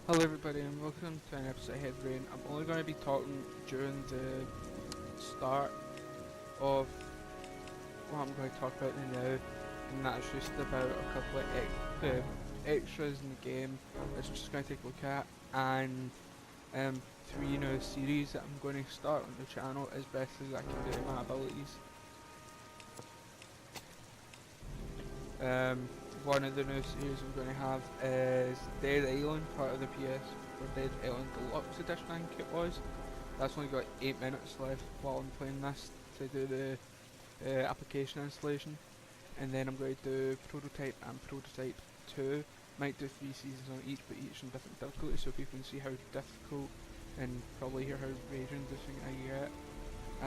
Hello everybody and welcome to an episode of Head Rain. I'm only going to be talking during the start of what I'm going to talk about now, and that's just about a couple of extras in the game that I'm just going to take a look at, and three new series that I'm going to start on the channel as best as I can do my abilities. One of the new series I'm going to have is Dead Island, part of the PS or Dead Island Deluxe Edition I think it was. That's only got 8 minutes left while I'm playing this to do the application installation. And then I'm going to do Prototype and Prototype 2. Might do 3 seasons on each, but each in different difficulty, so people can see how difficult and probably hear how rage inducing I get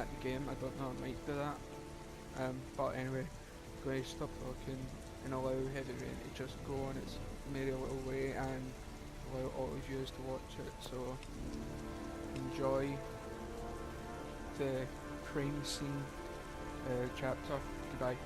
at the game. I don't know, I might do that. But anyway, I'm going to stop talking and allow Heavy Rain to just go on its merry little way and allow all of you to watch it. So enjoy the crime scene chapter. Goodbye.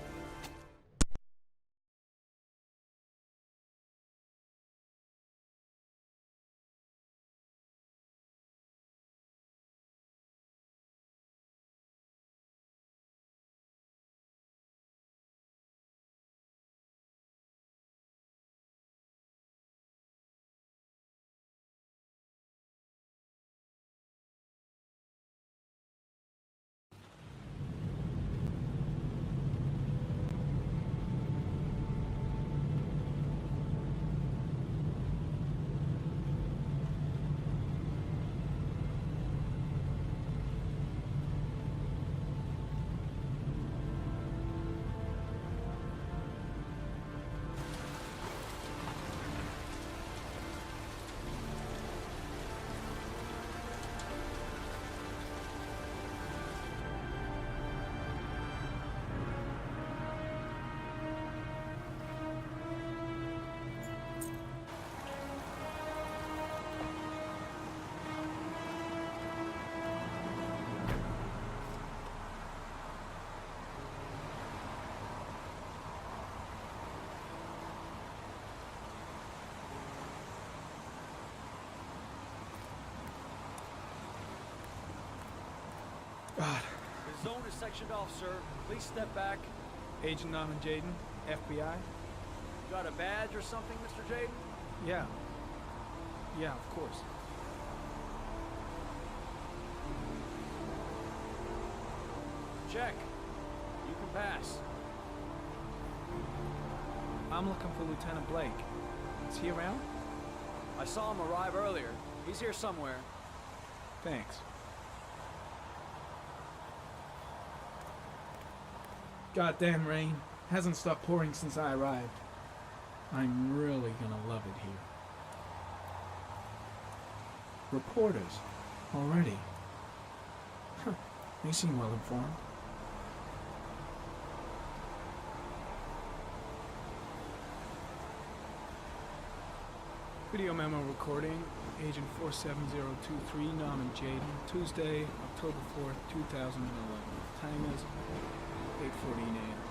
God. The zone is sectioned off, sir. Please step back. Agent Norman Jaden, FBI? Got a badge or something, Mr. Jaden? Yeah. Yeah, of course. Check. You can pass. I'm looking for Lieutenant Blake. Is he around? I saw him arrive earlier. He's here somewhere. Thanks. Goddamn rain. Hasn't stopped pouring since I arrived. I'm really gonna love it here. Reporters. Already. Huh. They seem well informed. Video memo recording. Agent 47023 Norman Jaden. Tuesday, October 4th, 2011. Time is 8:14 a.m.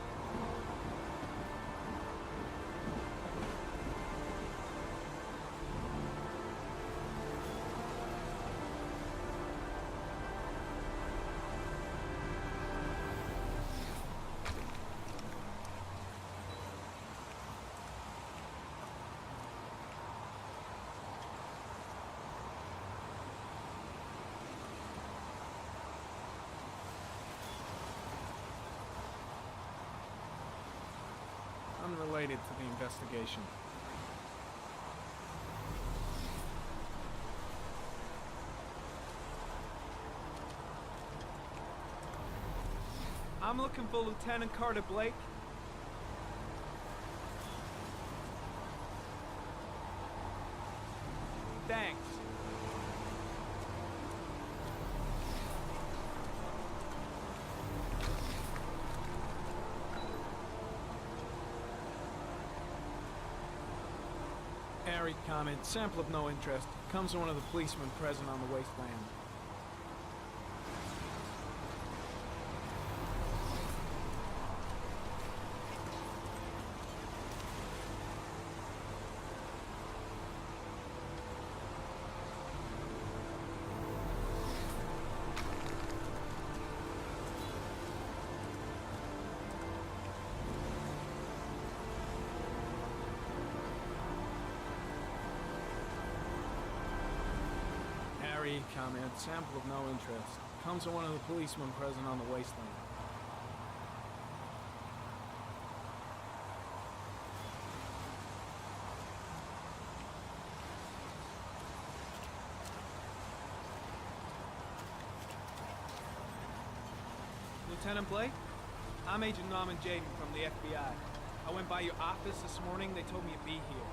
Unrelated to the investigation. I'm looking for Lieutenant Carter Blake. Thanks. Airy comment, sample of no interest. Comes from one of the policemen present on the wasteland. comment. Sample of no interest. Comes from one of the policemen present on the wasteland. Lieutenant Blake? I'm Agent Norman Jaden from the FBI. I went by your office this morning. They told me you'd be here.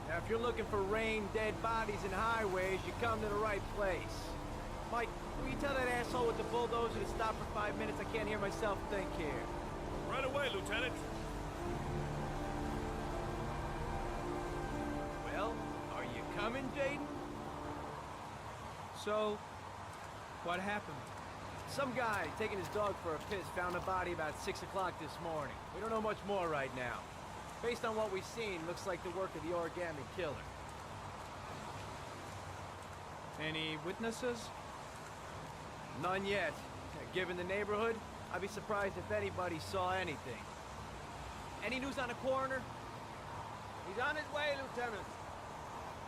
Now, if you're looking for rain, dead bodies, and highways, you come to the right place. Mike, will you tell that asshole with the bulldozer to stop for 5 minutes? I can't hear myself think here. Right away, Lieutenant. Well, are you coming, Jaden? So, what happened? Some guy taking his dog for a piss found a body about 6 o'clock this morning. We don't know much more right now. Based on what we've seen, looks like the work of the origami killer. Any witnesses? None yet. Given the neighborhood, I'd be surprised if anybody saw anything. Any news on the coroner? He's on his way, Lieutenant.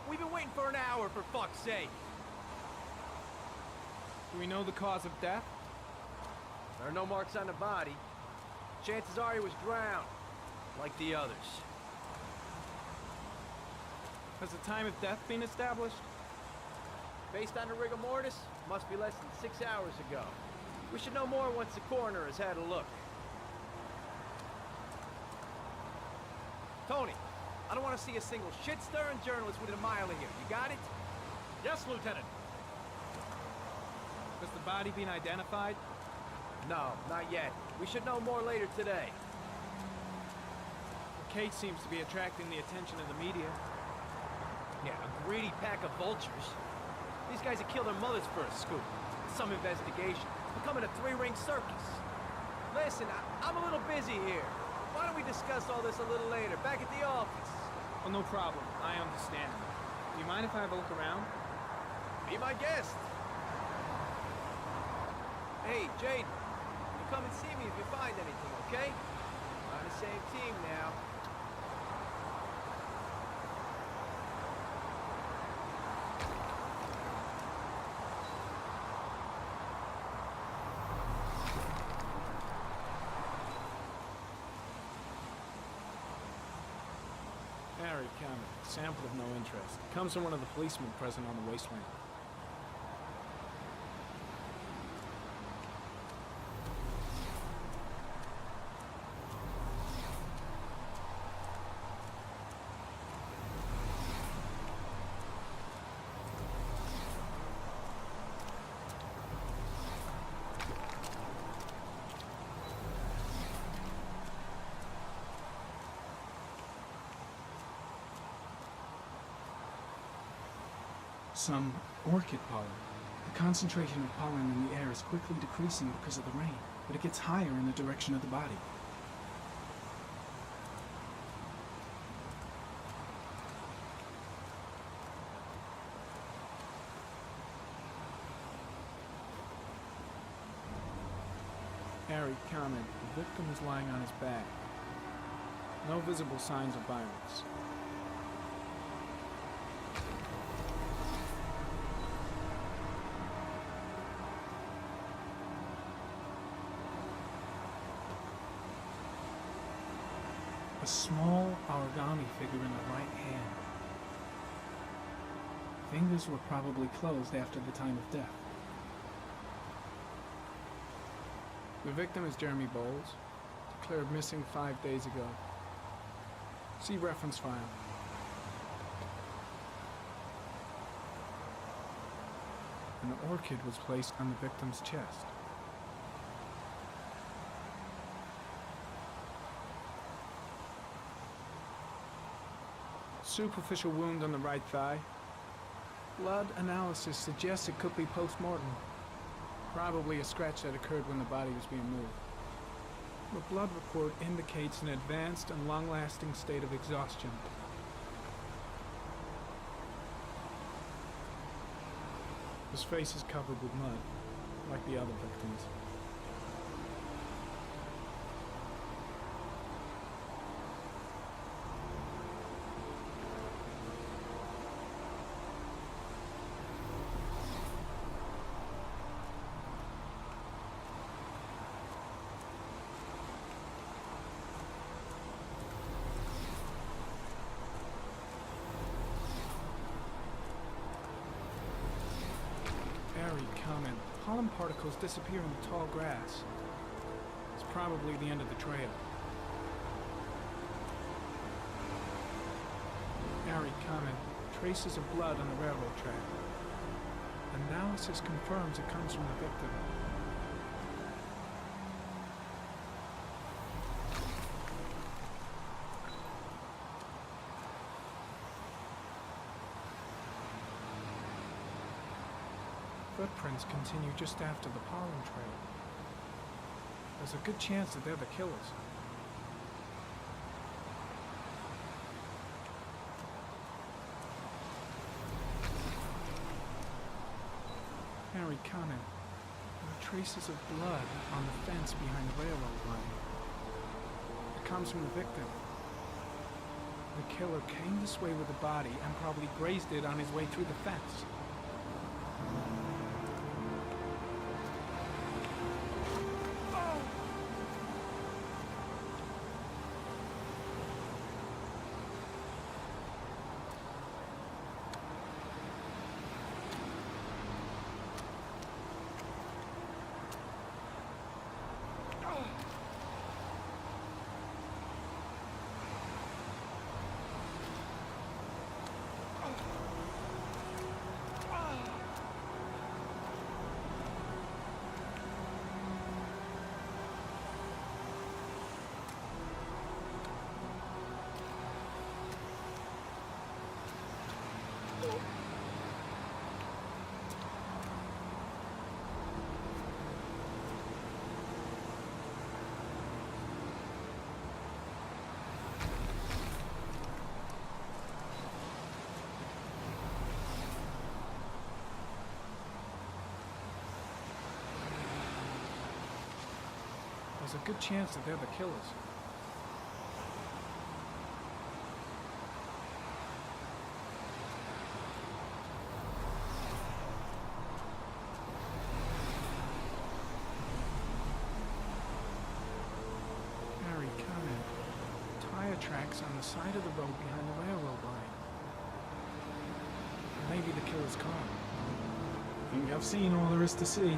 We've been waiting for an hour, for fuck's sake. Do we know the cause of death? There are no marks on the body. Chances are he was drowned, like the others. Has the time of death been established? Based on the rigor mortis, must be less than 6 hours ago. We should know more once the coroner has had a look. Tony, I don't want to see a single shit-stirring journalist within a mile of here. You got it? Yes, Lieutenant. Has the body been identified? No, not yet. We should know more later today. Kate seems to be attracting the attention of the media. Yeah, a greedy pack of vultures. These guys have killed their mothers for a scoop. Some investigation. Becoming a three-ring circus. Listen, I'm a little busy here. Why don't we discuss all this a little later, back at the office? Oh, no problem. I understand. Do you mind if I have a look around? Be my guest. Hey, Jade, you come and see me if you find anything, okay? We're on the same team now. Harry Cameron. Sample of no interest. Comes from one of the policemen present on the wasteland. Some orchid pollen. The concentration of pollen in the air is quickly decreasing because of the rain, but it gets higher in the direction of the body. Harry comment. The victim is lying on his back. No visible signs of violence. A small origami figure in the right hand. Fingers were probably closed after the time of death. The victim is Jeremy Bowles, declared missing 5 days ago. See reference file. An orchid was placed on the victim's chest. Superficial wound on the right thigh. Blood analysis suggests it could be post-mortem. Probably a scratch that occurred when the body was being moved. The blood report indicates an advanced and long-lasting state of exhaustion. His face is covered with mud, like the other victims. pollen particles disappear in the tall grass. It's probably the end of the trail. Harry comment. Traces of blood on the railroad track. Analysis confirms it comes from the victim. Footprints continue just after the pollen trail. There's a good chance that they're the killers. Harry comment. There are traces of blood on the fence behind the railroad line. It comes from the victim. The killer came this way with the body and probably grazed it on his way through the fence. There's a good chance that they're the killers. Harry, comment. Tire tracks on the side of the road behind the railroad line. Maybe the killer's car. I think I've seen all there is to see.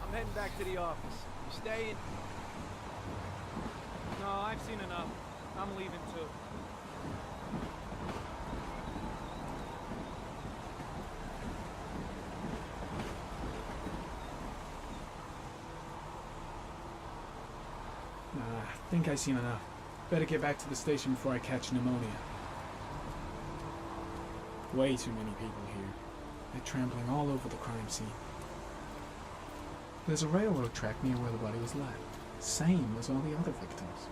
I'm heading back to the office. You staying? No, I've seen enough. I'm leaving too. Nah, I think I've seen enough. Better get back to the station before I catch pneumonia. Way too many people here. They're trampling all over the crime scene. There's a railroad track near where the body was left. Same as all the other victims.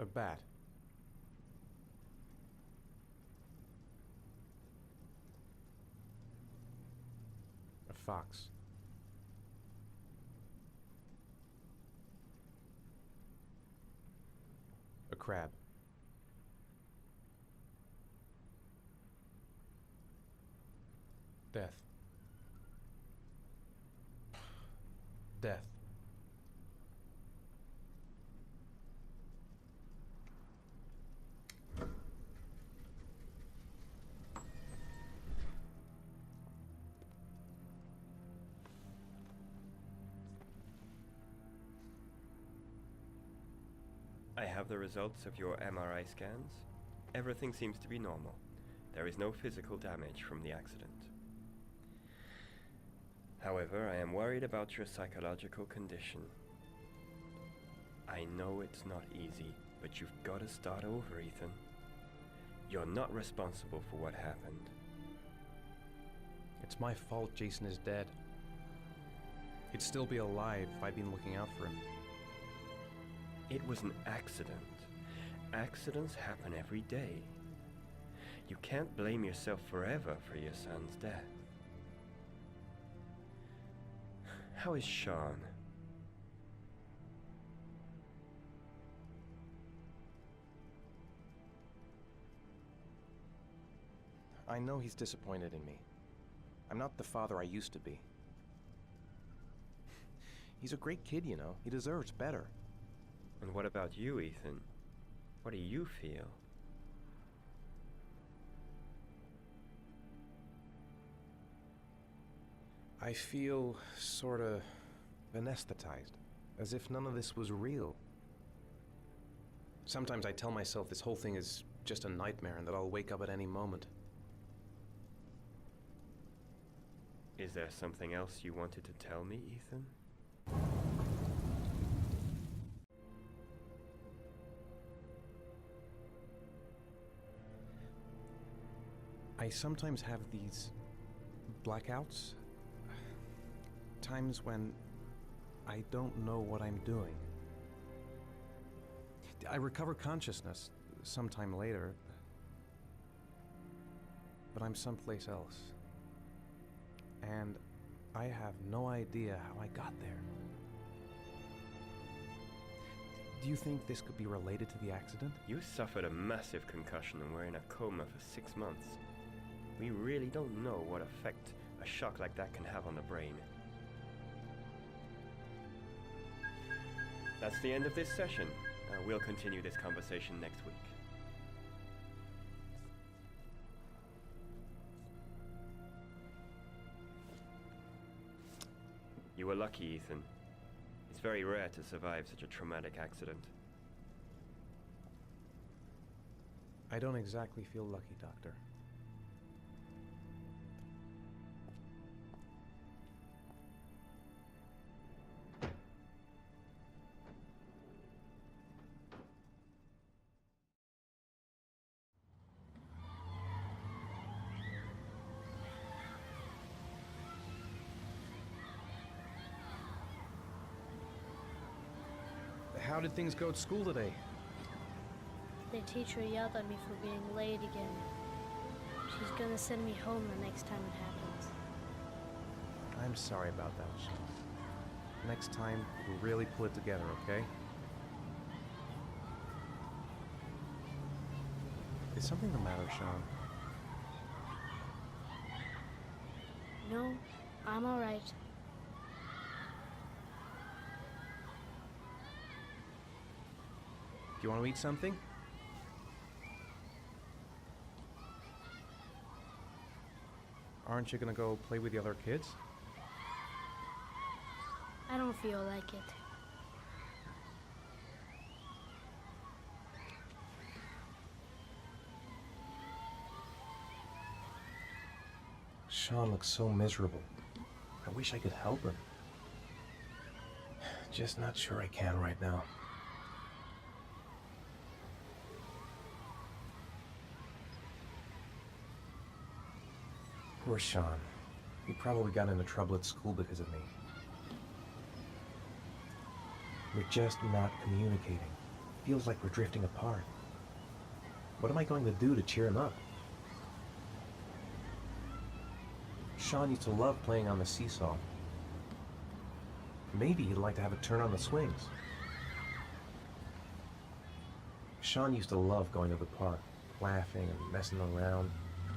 A bat. A fox. A crab. Death. Death. I have the results of your MRI scans. Everything seems to be normal. There is no physical damage from the accident. However, I am worried about your psychological condition. I know it's not easy, but you've got to start over, Ethan. You're not responsible for what happened. It's my fault Jason is dead. He'd still be alive if I'd been looking out for him. It was an accident. Accidents happen every day. You can't blame yourself forever for your son's death. How is Sean? I know he's disappointed in me. I'm not the father I used to be. He's a great kid, you know. He deserves better. And what about you, Ethan? What do you feel? I feel sorta anesthetized, as if none of this was real. Sometimes I tell myself this whole thing is just a nightmare and that I'll wake up at any moment. Is there something else you wanted to tell me, Ethan? I sometimes have these blackouts. Times when I don't know what I'm doing. I recover consciousness sometime later, but I'm someplace else. And I have no idea how I got there. Do you think this could be related to the accident? You suffered a massive concussion and were in a coma for 6 months. We really don't know what effect a shock like that can have on the brain. That's the end of this session. We'll continue this conversation next week. You were lucky, Ethan. It's very rare to survive such a traumatic accident. I don't exactly feel lucky, Doctor. How did things go at school today? The teacher yelled at me for being late again. She's gonna send me home the next time it happens. I'm sorry about that, Sean. Next time, we'll really pull it together, okay? Is something the matter, Sean? No, I'm alright. Do you want to eat something? Aren't you gonna go play with the other kids? I don't feel like it. Sean looks so miserable. I wish I could help him. Just not sure I can right now. Poor Sean. He probably got into trouble at school because of me. We're just not communicating. feels like we're drifting apart. What am I going to do to cheer him up? Sean used to love playing on the seesaw. Maybe he'd like to have a turn on the swings. Sean used to love going to the park, laughing and messing around.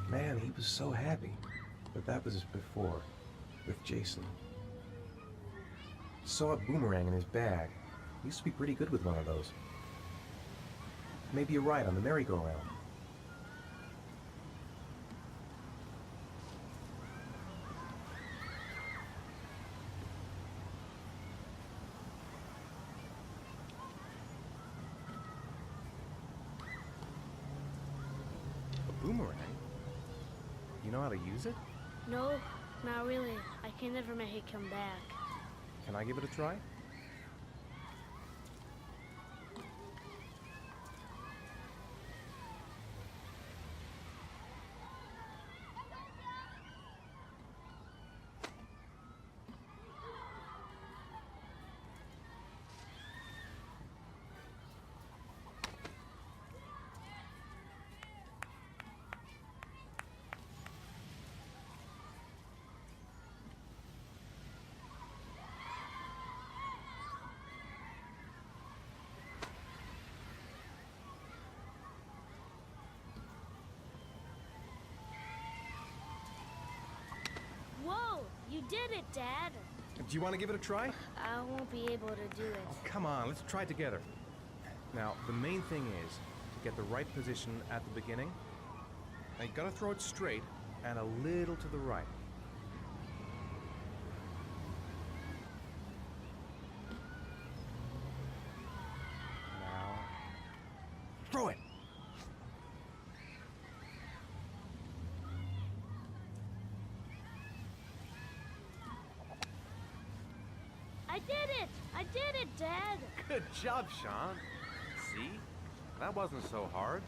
Man, he was so happy. But that was before, with Jason. Saw a boomerang in his bag. He used to be pretty good with one of those. Maybe a ride on the merry-go-round. A boomerang? You know how to use it? No, not really. I can never make it come back. Can I give it a try? Whoa! You did it, Dad! Do you want to give it a try? I won't be able to do it. Oh, come on, let's try it together. Now, the main thing is to get the right position at the beginning. Now, you gotta throw it straight and a little to the right. Now, throw it! I did it! I did it, Dad! Good job, Sean. See? That wasn't so hard.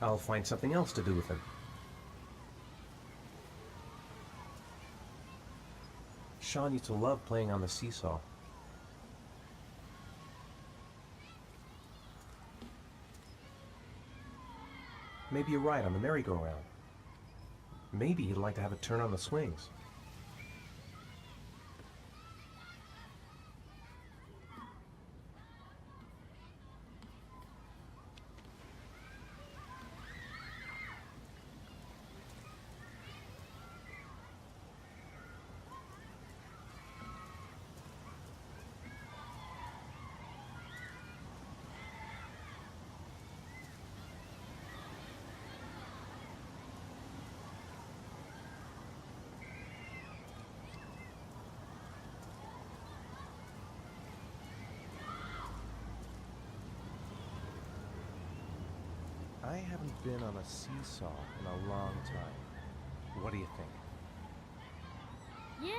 I'll find something else to do with him. Sean used to love playing on the seesaw. Maybe a ride on the merry-go-round. Maybe he'd like to have a turn on the swings. I haven't been on a seesaw in a long time. What do you think? Yeah!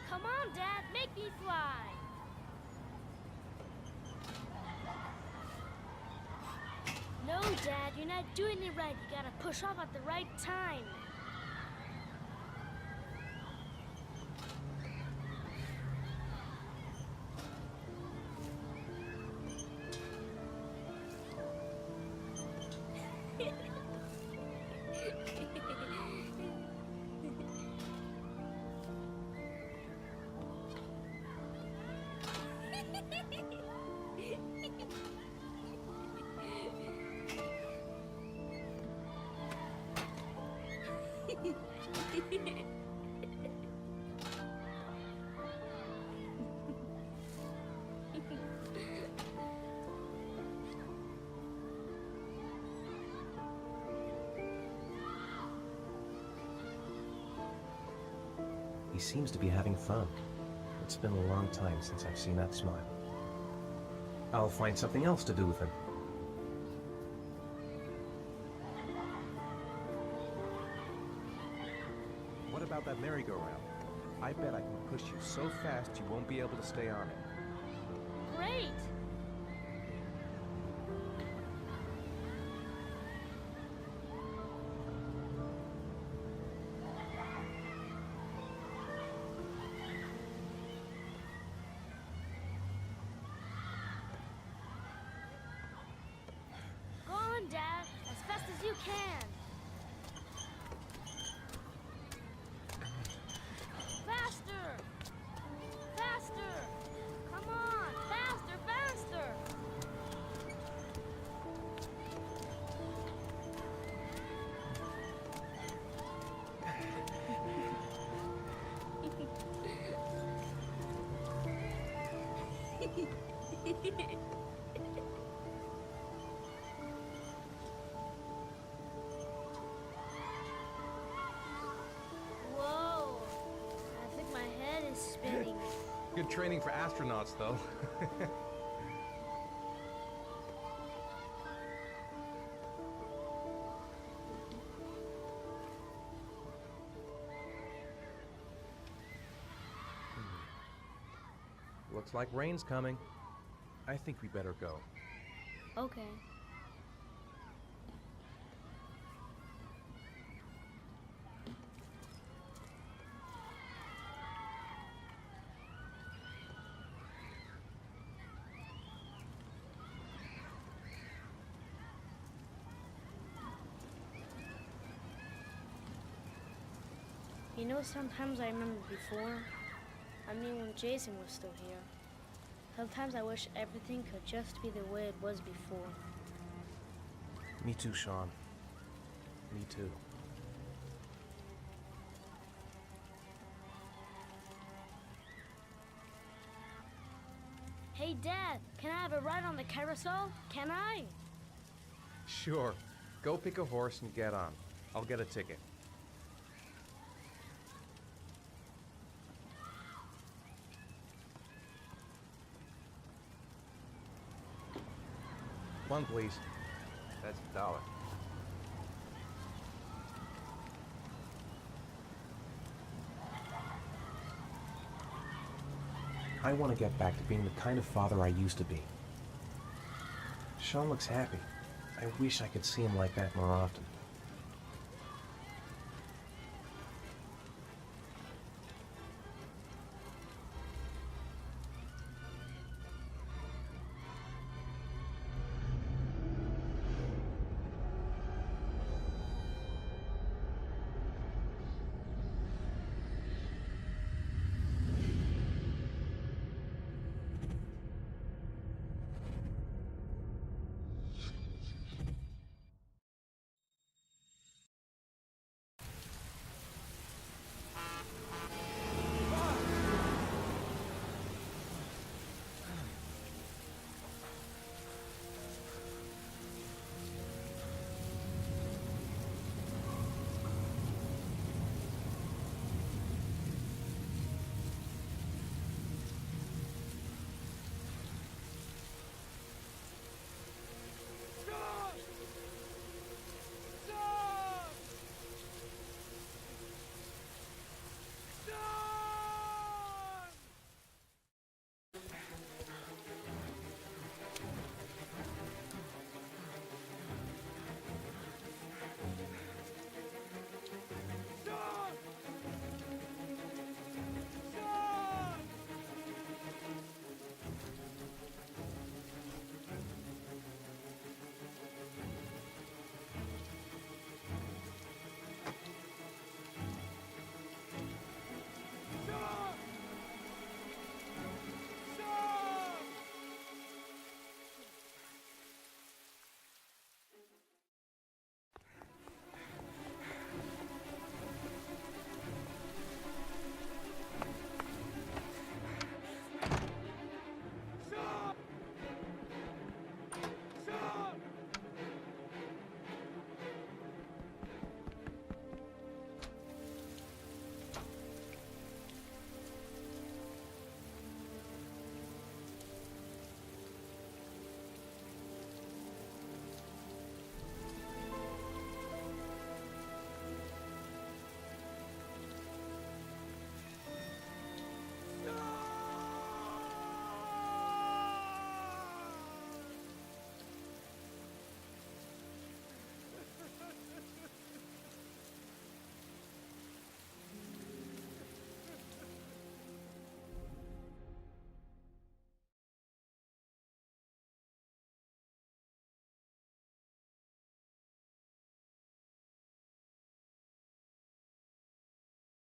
Come on, Dad, make me fly! No, Dad, you're not doing it right. You gotta push off at the right time. He seems to be having fun. It's been a long time since I've seen that smile. I'll find something else to do with him. What about that merry-go-round? I bet I can push you so fast you won't be able to stay on it. Great! Go on, Dad, as fast as you can. Faster! Faster! Come on! Faster, faster! Whoa! I think my head is spinning. Good training for astronauts, though. Looks like rain's coming. I think we better go. Okay. You know, sometimes I remember before. I mean, when Jason was still here. Sometimes I wish everything could just be the way it was before. Me too, Sean. Me too. Hey, Dad, can I have a ride on the carousel? Can I? Sure. Go pick a horse and get on. I'll get a ticket. One, please. That's $1. I want to get back to being the kind of father I used to be. Sean looks happy. I wish I could see him like that more often.